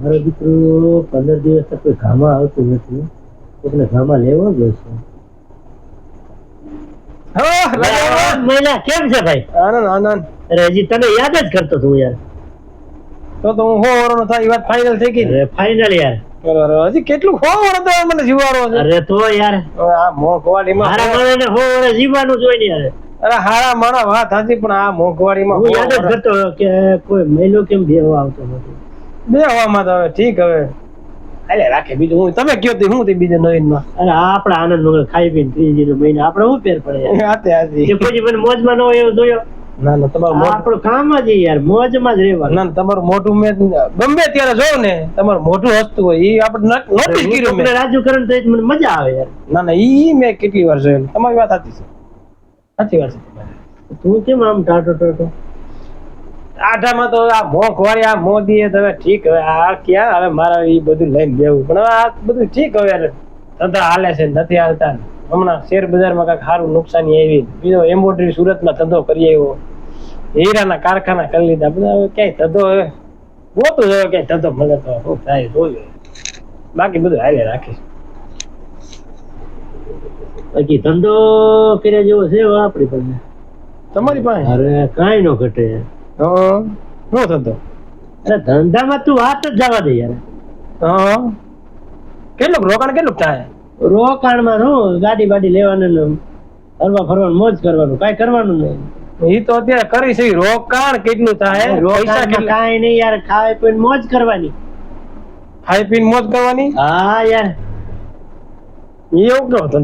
મારો દીકરો 15 દિવસ તક કોઈ ગામમાં આવતું નથી. કોકને ગામમાં લેવો જ હશે. મહિલા કેમ છે ભાઈ? આનંદ આનંદ. અરે હજી તને યાદ જ કરતો તું યાર. તો હું હો વરનો થાય વાત ફાઇનલ થઈ ગઈ. અરે ફાઇનલ યાર. અરે હજી કેટલું હો વર તો મને જીવાડો છે. અરે તો યાર આ મોંઘવાડીમાં મારા મને હો વર જીવવાનું જોઈ ને યાર. અરે હારા મારા વાત હતી પણ આ મોંઘવાડીમાં હું યાદ જ કરતો કે કોઈ મહિલો કેમ બેહવા આવતો નથી. બે હવામાં તો હવે ઠીક હવે હાલે રાખે બીજું હું તમે કયો તો હું તે બીજે નવીનમાં. અરે આપડા આનંદ નો ખાઈ પીને ત્રીજી નો મહિના આપણે શું ફેર પડે યાર. હાતે હાજી. કે પછી મને મોજમાં ન હોય એવું જોયો. ના ના તમારું આપણું કામ જ યાર મોજમાં જ રહેવાનું. ના તમારું મોઢું મેં ગમે ત્યારે જોઉં ને તમારું મોઢું હસતું હોય ઈ આપણે નોટિસ કર્યું મેં. રાજુ કરણ તો મને મજા આવે યાર. ના ના ઈ મેં કેટલી વાર જોયેલું. તમારી વાત સાચી છે. સાચી વાત છે તમારી. તું કેમ આમ ટાટો ટાટો? આઠામાં તો આ મોંઘવારી આ મોદી એ હવે ઠીક હવે આ ક્યાં હવે મારા ઈ બધું લઈને બેવું પણ હવે આ બધું ઠીક હવે યાર ધંધા હાલે છે નથી હાલતા. હમણાં શેર બજારમાં કાંઈક સારું નુકસાની આવી. બીજો એમ્બ્રોઇડરી સુરતમાં ધંધો કરી આવ્યો. હીરાના કારખાના કરી લીધા. બધા હવે ક્યાંય ધંધો હવે ગોતું હવે ક્યાંય ધંધો મળે તો શું થાય જોયું. બાકી બધું હાલે રાખીશ. બાકી ધંધો કર્યા જેવો છે આપડી પાસે. તમારી પાસે અરે કાંઈ નો ઘટે. શું થતો? અરે ધંધામાં તું વાત જ જવા દે યાર. કેટલું રોકાણ કેટલું થાય? રોકાણમાં શું ગાડી બાડી લેવાનું ને ફરવા ફરવાનું મોજ કરવાનું કાંઈ કરવાનું નહીં. ઈ તો અત્યારે કરી છે. રોકાણ કેટલું થાય? રોકાણમાં કાંઈ નહીં યાર. ખાઈ પીને મોજ કરવાની. ખાઈ પીને મોજ કરવાની? હા યાર એવું કેવો ધંધો